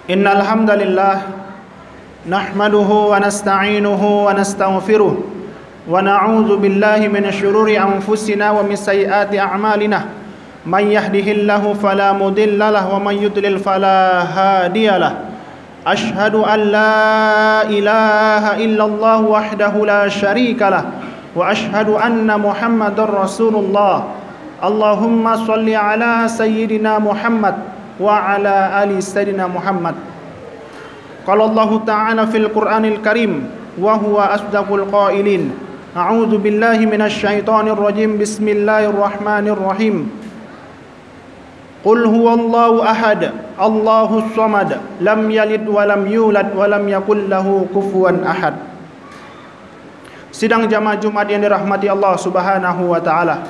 Innal hamdalillah nahmaduhu wa nasta'inuhu wa nastaghfiruh wa na'udzu billahi minasy syururi anfusina wa min sayyiati a'malina. May yahdihillahu fala mudilla lahu wa may yudlil fala hadiyalah. Asyhadu an la ilaha illallah wahdahu la syarikalah wa asyhadu anna Muhammadar Rasulullah. Allahumma shalli ala sayyidina Muhammad wa ala ali sayyidina Muhammad. Qala Allah Ta'ala fil Qur'anil Karim wa huwa asdaqul qailin. A'udzu billahi minasy syaithanir rajim. Bismillahirrahmanirrahim. Qul huwallahu ahad, Allahus samad, lam yalid wa lam yulad wa lam yakul lahu kufuwan ahad. Sidang jamaah Jumat yang dirahmati Allah Subhanahu wa taala.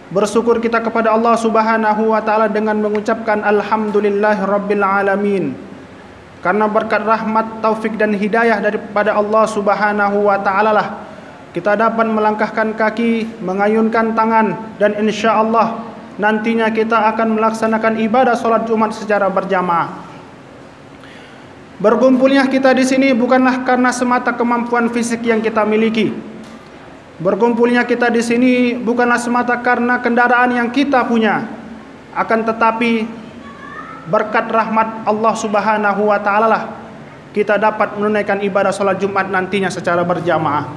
Bersyukur kita kepada Allah Subhanahu wa taala dengan mengucapkan alhamdulillahirabbil alamin. Karena berkat rahmat, taufik dan hidayah daripada Allah Subhanahu wa taala lah kita dapat melangkahkan kaki, mengayunkan tangan, dan insyaallah nantinya kita akan melaksanakan ibadah salat Jumat secara berjamaah. Berkumpulnya kita di sini bukanlah karena semata kemampuan fisik yang kita miliki. Berkumpulnya kita di sini bukanlah semata karena kendaraan yang kita punya, akan tetapi berkat rahmat Allah Subhanahu wa taala lah kita dapat menunaikan ibadah salat Jumat nantinya secara berjamaah.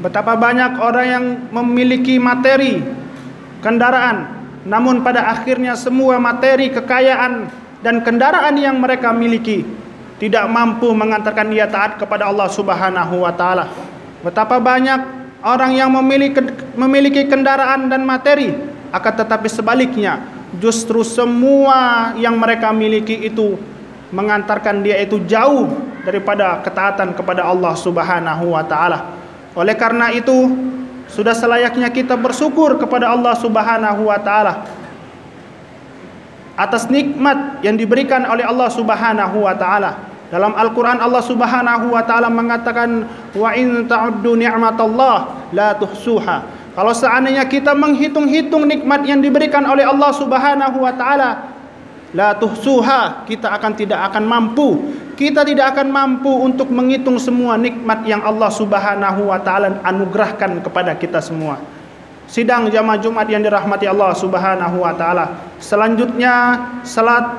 Betapa banyak orang yang memiliki materi kendaraan, namun pada akhirnya semua materi, kekayaan dan kendaraan yang mereka miliki tidak mampu mengantarkan dia taat kepada Allah Subhanahu wa taala. Betapa banyak orang yang memiliki kendaraan dan materi, akan tetapi sebaliknya justru semua yang mereka miliki itu mengantarkan dia itu jauh daripada ketaatan kepada Allah Subhanahu wa taala. Oleh karena itu sudah selayaknya kita bersyukur kepada Allah Subhanahu wa taala atas nikmat yang diberikan oleh Allah Subhanahu wa taala. Dalam Al-Quran Allah Subhanahu wa ta'ala mengatakan, wa in ta'uddu ni'matallah la tuhsuha. Kalau seandainya kita menghitung-hitung nikmat yang diberikan oleh Allah Subhanahu wa ta'ala, la tuhsuha, kita tidak akan mampu. Kita tidak akan mampu untuk menghitung semua nikmat yang Allah Subhanahu wa ta'ala anugerahkan kepada kita semua. Sidang jamaah Jumat yang dirahmati Allah Subhanahu wa ta'ala. Selanjutnya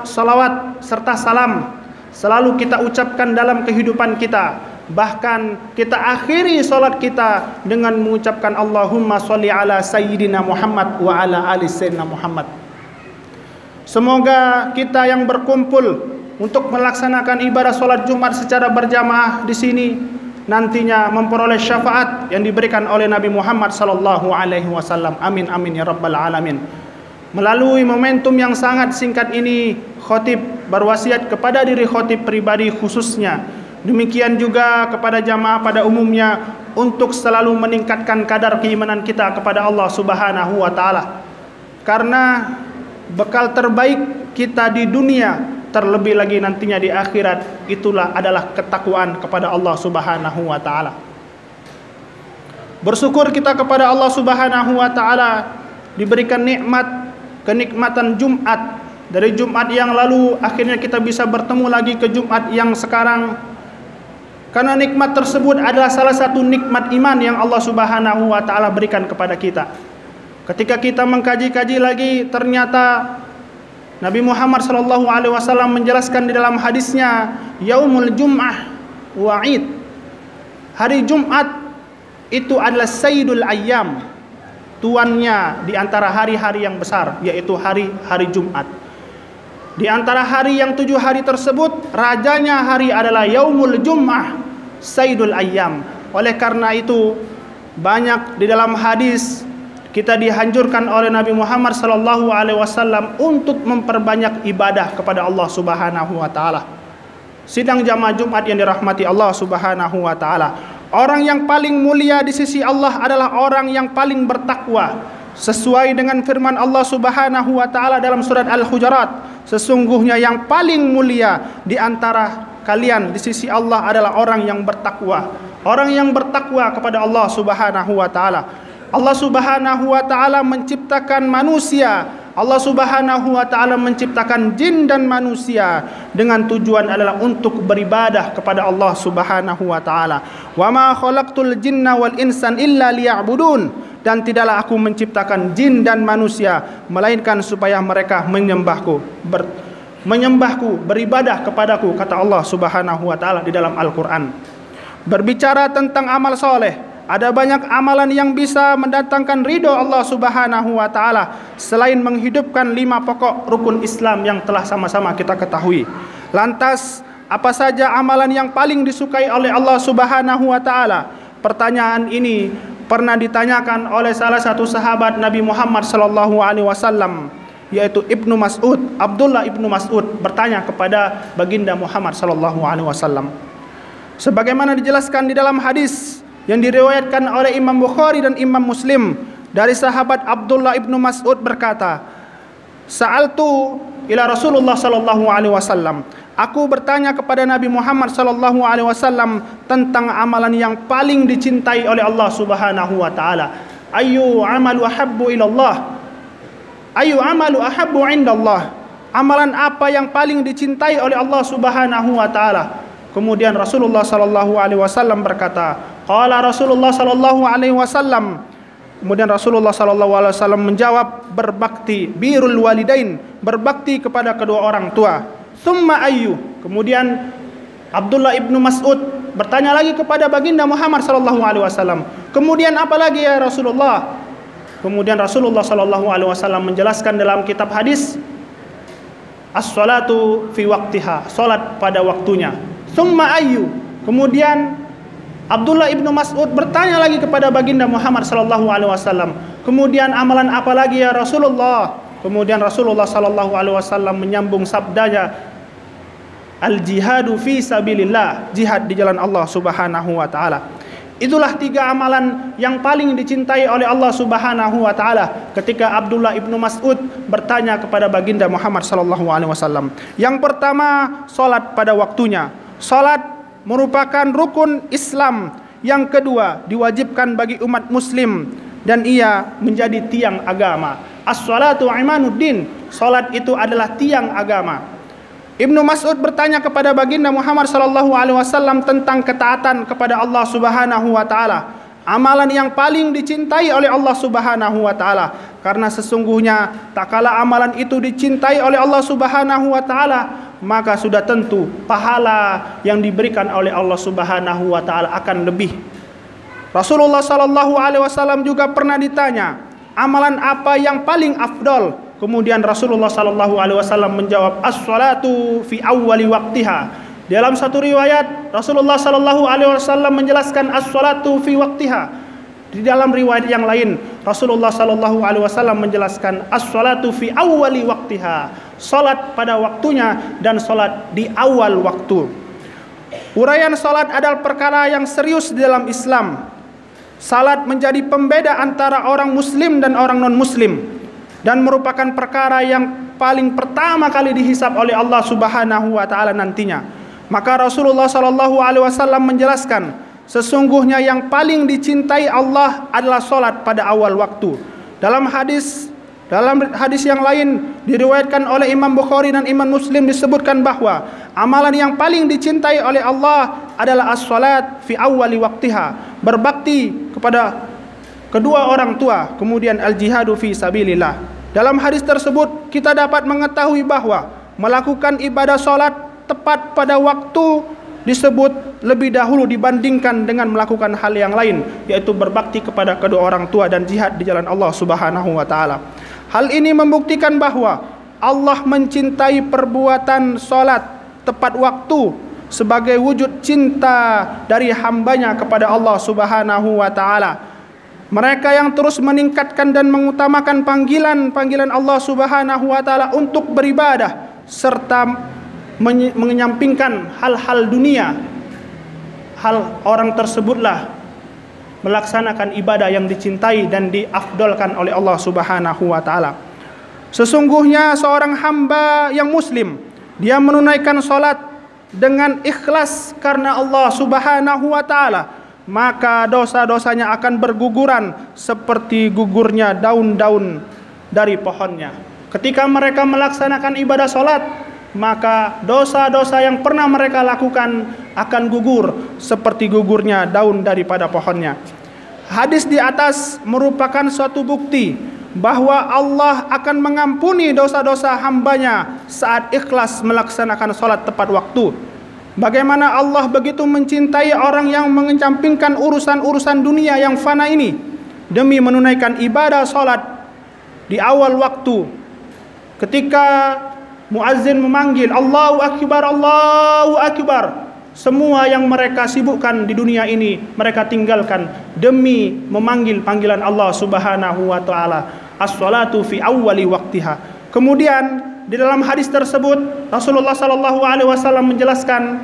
salawat serta salam selalu kita ucapkan dalam kehidupan kita. Bahkan kita akhiri solat kita dengan mengucapkan Allahumma sholli ala sayyidina Muhammad wa ala ali sayyidina Muhammad. Semoga kita yang berkumpul untuk melaksanakan ibadah solat Jumat secara berjamaah di sini nantinya memperoleh syafaat yang diberikan oleh Nabi Muhammad sallallahu alaihi wasallam. Amin amin ya rabbal alamin. Melalui momentum yang sangat singkat ini, khotib berwasiat kepada diri khotib pribadi khususnya, demikian juga kepada jamaah pada umumnya, untuk selalu meningkatkan kadar keimanan kita kepada Allah Subhanahu wa taala. Karena bekal terbaik kita di dunia, terlebih lagi nantinya di akhirat, itulah adalah ketakwaan kepada Allah Subhanahu wa taala. Bersyukur kita kepada Allah Subhanahu wa taala diberikan kenikmatan Jumat. Dari Jumat yang lalu akhirnya kita bisa bertemu lagi ke Jumat yang sekarang. Karena nikmat tersebut adalah salah satu nikmat iman yang Allah Subhanahu wa taala berikan kepada kita. Ketika kita mengkaji-kaji lagi, ternyata Nabi Muhammad sallallahu alaihi wasallam menjelaskan di dalam hadisnya, yaumul jum'ah wa'id. Hari Jumat itu adalah sayyidul ayyam, tuannya di antara hari-hari yang besar, yaitu hari Jumat. Di antara hari yang 7 hari tersebut, rajanya hari adalah Yaumul Jum'ah, Sayyidul Ayyam. Oleh karena itu, banyak di dalam hadis kita dianjurkan oleh Nabi Muhammad sallallahu alaihi wasallam untuk memperbanyak ibadah kepada Allah Subhanahu wa taala. Sidang jamaah Jumat yang dirahmati Allah Subhanahu wa taala. Orang yang paling mulia di sisi Allah adalah orang yang paling bertakwa. Sesuai dengan firman Allah Subhanahu wa taala dalam surat Al-Hujurat, sesungguhnya yang paling mulia di antara kalian di sisi Allah adalah orang yang bertakwa. Orang yang bertakwa kepada Allah Subhanahu wa taala. Allah Subhanahu wa taala menciptakan manusia Allah Subhanahu wa taala menciptakan jin dan manusia dengan tujuan adalah untuk beribadah kepada Allah Subhanahu wa taala. Wa ma khalaqtul jinna wal insan illa liya'budun, dan tidaklah aku menciptakan jin dan manusia melainkan supaya mereka menyembahku, beribadah kepadaku, kata Allah Subhanahu wa taala di dalam Al-Qur'an. Berbicara tentang amal soleh, ada banyak amalan yang bisa mendatangkan ridho Allah Subhanahu wa taala selain menghidupkan 5 pokok rukun Islam yang telah sama-sama kita ketahui. Lantas, apa saja amalan yang paling disukai oleh Allah Subhanahu wa taala? Pertanyaan ini pernah ditanyakan oleh salah satu sahabat Nabi Muhammad sallallahu alaihi wasallam, yaitu Ibnu Mas'ud. Abdullah Ibnu Mas'ud bertanya kepada baginda Muhammad sallallahu alaihi wasallam. Sebagaimana dijelaskan di dalam hadis yang diriwayatkan oleh Imam Bukhari dan Imam Muslim dari sahabat Abdullah Ibnu Mas'ud berkata, "Sa'altu ila Rasulullah sallallahu alaihi wasallam." Aku bertanya kepada Nabi Muhammad sallallahu alaihi wasallam tentang amalan yang paling dicintai oleh Allah Subhanahu wa taala. Ayyu amalu ahabbu ila Allah? Ayyu amalu ahabbu indallah? Amalan apa yang paling dicintai oleh Allah Subhanahu wa taala? Kemudian Rasulullah sallallahu alaihi wasallam berkata, qala Rasulullah sallallahu alaihi wasallam. Kemudian Rasulullah sallallahu alaihi wasallam menjawab, berbakti, birrul walidain, berbakti kepada kedua orang tua. Tsumma ayyu? Kemudian Abdullah Ibnu Mas'ud bertanya lagi kepada baginda Muhammad sallallahu alaihi wasallam, kemudian apa lagi ya Rasulullah? Kemudian Rasulullah sallallahu alaihi wasallam menjelaskan dalam kitab hadis, as-salatu fi waqtiha, salat pada waktunya. Tsumma ayyu? Kemudian Abdullah Ibnu Mas'ud bertanya lagi kepada baginda Muhammad sallallahu alaihi wasallam, kemudian amalan apa lagi ya Rasulullah? Kemudian Rasulullah sallallahu alaihi wasallam menyambung sabdanya, al-jihadu fi sabilillah, jihad di jalan Allah Subhanahu wa taala. Itulah 3 amalan yang paling dicintai oleh Allah Subhanahu wa taala ketika Abdullah Ibnu Mas'ud bertanya kepada baginda Muhammad sallallahu alaihi wasallam. Yang pertama, salat pada waktunya. Salat merupakan rukun Islam. Yang kedua, diwajibkan bagi umat muslim dan ia menjadi tiang agama. As-salatu imanuddin, salat itu adalah tiang agama. Ibnu Mas'ud bertanya kepada baginda Muhammad sallallahu alaihi wasallam tentang ketaatan kepada Allah Subhanahu wa taala. Amalan yang paling dicintai oleh Allah Subhanahu wa taala, karena sesungguhnya tak kala amalan itu dicintai oleh Allah Subhanahu wa taala, maka sudah tentu pahala yang diberikan oleh Allah Subhanahu wa taala akan lebih. Rasulullah sallallahu alaihi wasallam juga pernah ditanya, amalan apa yang paling afdol? Kemudian Rasulullah sallallahu alaihi wasallam menjawab, as-salatu fi awwali waqtiha. Dalam satu riwayat Rasulullah sallallahu alaihi wasallam menjelaskan as-salatu fi waqtiha. Di dalam riwayat yang lain Rasulullah sallallahu alaihi wasallam menjelaskan as-salatu fi awwali waqtiha, salat pada waktunya dan salat di awal waktu. Uraian salat adalah perkara yang serius di dalam Islam. Salat menjadi pembeda antara orang muslim dan orang non-muslim dan merupakan perkara yang paling pertama kali dihisab oleh Allah Subhanahu wa taala nantinya. Maka Rasulullah sallallahu alaihi wasallam menjelaskan, sesungguhnya yang paling dicintai Allah adalah salat pada awal waktu. Dalam hadis yang lain diriwayatkan oleh Imam Bukhari dan Imam Muslim disebutkan bahwa amalan yang paling dicintai oleh Allah adalah as-salat fi awwali waqtiha, berbakti kepada kedua orang tua, kemudian al-jihadu fi sabilillah. Dalam hadis tersebut kita dapat mengetahui bahwa melakukan ibadah salat tepat pada waktu disebut lebih dahulu dibandingkan dengan melakukan hal yang lain, yaitu berbakti kepada kedua orang tua dan jihad di jalan Allah Subhanahu wa taala. Hal ini membuktikan bahwa Allah mencintai perbuatan salat tepat waktu sebagai wujud cinta dari hambanya kepada Allah Subhanahu wa taala. Mereka yang terus meningkatkan dan mengutamakan panggilan Allah Subhanahu wa taala untuk beribadah serta menyampingkan hal-hal dunia, hal orang tersebutlah melaksanakan ibadah yang dicintai dan diafdolkan oleh Allah Subhanahu wa taala. Sesungguhnya seorang hamba yang muslim, dia menunaikan salat dengan ikhlas karena Allah Subhanahu wa taala, maka dosa-dosanya akan berguguran seperti gugurnya daun-daun dari pohonnya. ketika mereka melaksanakan ibadah salat, maka dosa-dosa yang pernah mereka lakukan akan gugur seperti gugurnya daun daripada pohonnya. Hadis di atas merupakan suatu bukti bahwa Allah akan mengampuni dosa-dosa hambanya saat ikhlas melaksanakan salat tepat waktu. Bagaimana Allah begitu mencintai orang yang mengecampingkan urusan-urusan dunia yang fana ini demi menunaikan ibadah salat di awal waktu. Ketika muazzin memanggil Allahu Akbar, Allahu Akbar, semua yang mereka sibukkan di dunia ini mereka tinggalkan demi memanggil panggilan Allah Subhanahu wa taala. As-salatu fi awwali waqtiha. Kemudian di dalam hadis tersebut Rasulullah sallallahu alaihi wasallam menjelaskan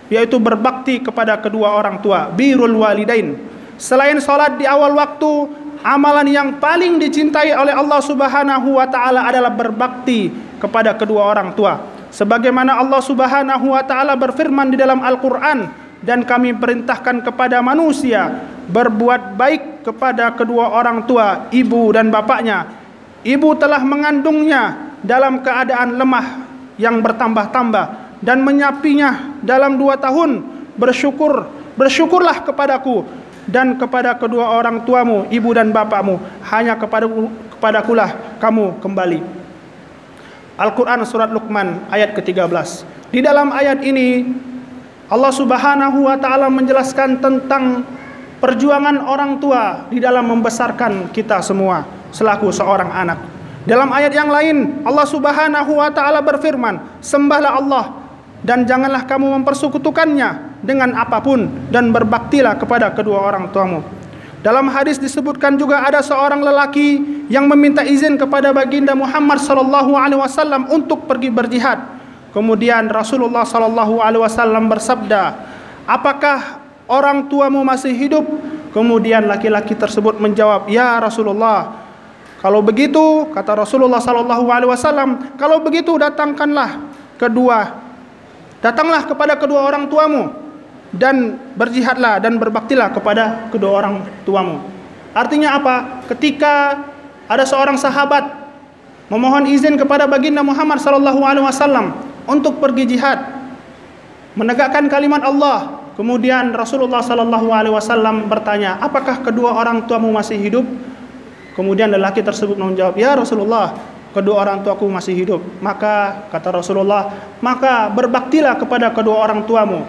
yaitu berbakti kepada kedua orang tua, birrul walidain. Selain salat di awal waktu, amalan yang paling dicintai oleh Allah Subhanahu wa taala adalah berbakti kepada kedua orang tua. Sebagaimana Allah Subhanahu wa taala berfirman di dalam Al-Qur'an, dan kami perintahkan kepada manusia berbuat baik kepada kedua orang tua, ibu dan bapaknya. Ibu telah mengandungnya dalam keadaan lemah yang bertambah-tambah dan menyapinya dalam 2 tahun. Bersyukurlah kepadaku dan kepada kedua orang tuamu, ibu dan bapakmu, hanya kepadakulah kamu kembali. Al-Quran surat Luqman ayat ke-13. Di dalam ayat ini Allah Subhanahu wa taala menjelaskan tentang perjuangan orang tua di dalam membesarkan kita semua selaku seorang anak. Dalam ayat yang lain Allah Subhanahu wa taala berfirman, sembahlah Allah dan janganlah kamu mempersekutukannya dengan apapun dan berbaktilah kepada kedua orang tuamu. Dalam hadis disebutkan juga ada seorang lelaki yang meminta izin kepada baginda Muhammad sallallahu alaihi wasallam untuk pergi berjihad. Kemudian Rasulullah sallallahu alaihi wasallam bersabda, "Apakah orang tuamu masih hidup?" Kemudian laki-laki tersebut menjawab, "Ya Rasulullah." Kalau begitu, kata Rasulullah sallallahu alaihi wasallam, "Kalau begitu datanglah kepada kedua orang tuamu dan berjihadlah dan berbaktilah kepada kedua orang tuamu." Artinya apa? Ketika ada seorang sahabat memohon izin kepada baginda Muhammad sallallahu alaihi wasallam untuk pergi jihad, menegakkan kalimat Allah, kemudian Rasulullah sallallahu alaihi wasallam bertanya, "Apakah kedua orang tuamu masih hidup?" Kemudian lelaki tersebut menjawab, "Ya Rasulullah, kedua orang tuaku masih hidup." Maka kata Rasulullah, "Maka berbaktilah kepada kedua orang tuamu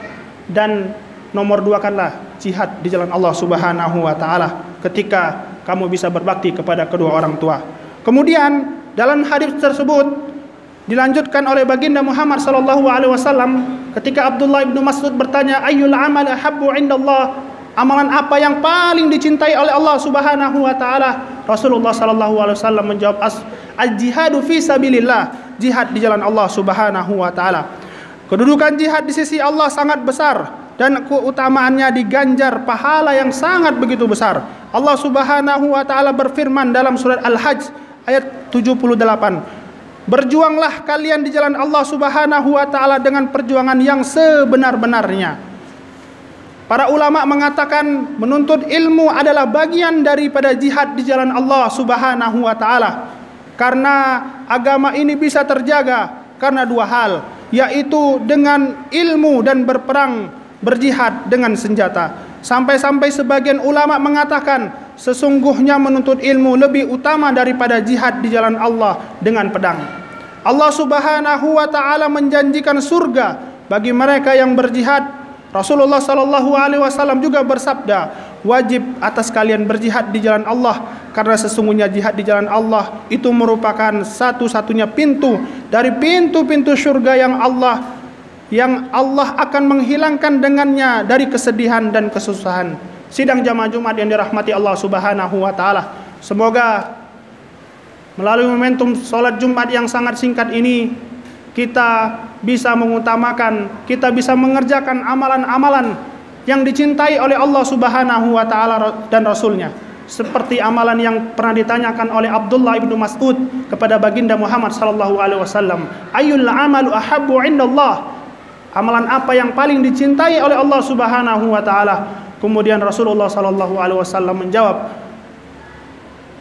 dan nomor 2-kanlah jihad di jalan Allah Subhanahu wa taala ketika kamu bisa berbakti kepada kedua orang tua." Kemudian dalam hadis tersebut dilanjutkan oleh baginda Muhammad sallallahu alaihi wasallam ketika Abdullah bin Mas'ud bertanya, "Ayyul amal ahabbu indallah?" Amalan apa yang paling dicintai oleh Allah Subhanahu wa taala? Rasulullah sallallahu alaihi wasallam menjawab, "Al-jihadu fi sabilillah." Jihad di jalan Allah Subhanahu wa taala. Kedudukan jihad di sisi Allah sangat besar dan keutamaannya diganjar pahala yang sangat begitu besar. Allah Subhanahu wa taala berfirman dalam surat Al-Hajj ayat 78, "Berjuanglah kalian di jalan Allah Subhanahu wa taala dengan perjuangan yang sebenar-benarnya." Para ulama mengatakan menuntut ilmu adalah bagian daripada jihad di jalan Allah Subhanahu wa taala. Karena agama ini bisa terjaga karena 2 hal, yaitu dengan ilmu dan berperang, berjihad dengan senjata. Sampai-sampai sebagian ulama mengatakan sesungguhnya menuntut ilmu lebih utama daripada jihad di jalan Allah dengan pedang. Allah Subhanahu wa taala menjanjikan surga bagi mereka yang berjihad. Rasulullah sallallahu alaihi wasallam juga bersabda, "Wajib atas kalian berjihad di jalan Allah karena sesungguhnya jihad di jalan Allah itu merupakan satu-satunya pintu dari pintu-pintu surga yang Allah akan menghilangkan dengannya dari kesedihan dan kesusahan." Sidang jamaah Jumat yang dirahmati Allah Subhanahu wa taala, semoga melalui momentum salat Jumat yang sangat singkat ini kita bisa mengutamakan, kita bisa mengerjakan amalan-amalan yang dicintai oleh Allah Subhanahu wa taala dan Rasulnya. Seperti amalan yang pernah ditanyakan oleh Abdullah bin Mas'ud kepada baginda Muhammad sallallahu alaihi wasallam, "Ayyul amalu ahabbu indallah?" Amalan apa yang paling dicintai oleh Allah Subhanahu wa taala? Kemudian Rasulullah sallallahu alaihi wasallam menjawab,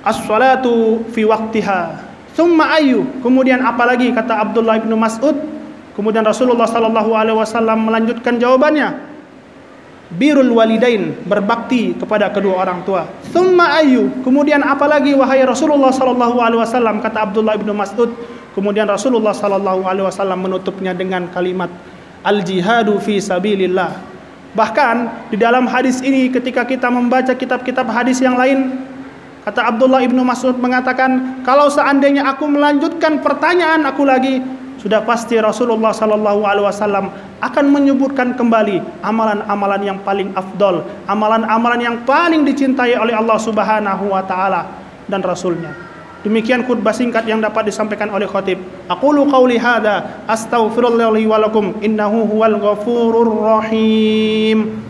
"As-salatu fi waqtiha, Tsumma ayyu, kemudian apalagi, kata Abdullah bin Mas'ud. Kemudian Rasulullah sallallahu alaihi wasallam melanjutkan jawabannya, birrul walidain, berbakti kepada kedua orang tua. Tsumma ayyu, kemudian apalagi wahai Rasulullah sallallahu alaihi wasallam, kata Abdullah bin Mas'ud. Kemudian Rasulullah sallallahu alaihi wasallam menutupnya dengan kalimat al jihadu fi sabilillah. Bahkan di dalam hadis ini, ketika kita membaca kitab-kitab hadis yang lain, kata Abdullah ibnu Mas'ud mengatakan, kalau seandainya aku melanjutkan pertanyaan aku lagi, sudah pasti Rasulullah sallallahu alaihi wasallam akan menyebutkan kembali amalan-amalan yang paling afdol, amalan-amalan yang paling dicintai oleh Allah Subhanahu wa taala dan Rasulnya. Demikian khutbah singkat yang dapat disampaikan oleh khatib. Aqulu qauli hadza astaghfirullah li wa lakum innahu huwal ghafurur rahim.